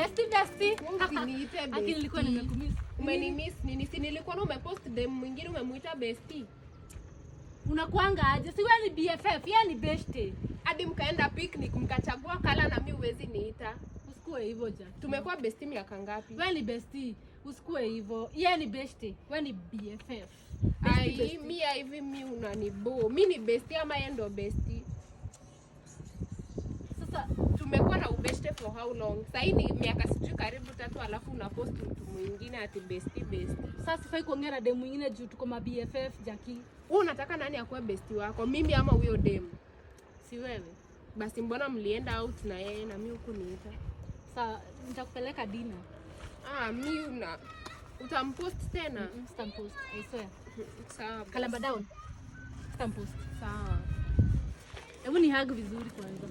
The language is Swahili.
Bestie. Usiniite bestie. Lakini nilikuwa nimekumiss. Umenimiss nini? Si nilikuwa na umepost dem mwingine umemuita bestie. Unakuanga aje? Si wewe ni BFF, yeye ni bestie. Hadi mkaenda picnic mkachagua kala na mimi uwezi niita. Usikue hivyo Jackie. Tumekuwa bestie miaka ngapi? Wewe ni bestie. Usikue hivyo. Yeye ni bestie. Wewe ni BFF. Ai, mimi hivi mimi unanibo. Mimi ni bestie ama yeye ndo bestie? Sasa tumekuwa na ubeshte for how long? Sasa ni miaka sijui karibu 3 alafu unapost mtu mwingine ati bestie. Sasa sifai kuongea na dem mwingine juu tuko ma BFF Jackie. Wewe unataka nani akuwe bestie wako? Mimi ama huyo dem? Si wewe. Basi mbona mlienda out na yeye na mimi huku niita? Sasa nitakupeleka dinner. Mimi utampost tena? Stampost. I swear. Sawa. Kalamba down. Stampost. Sawa. Hebu ni hug vizuri kwanza.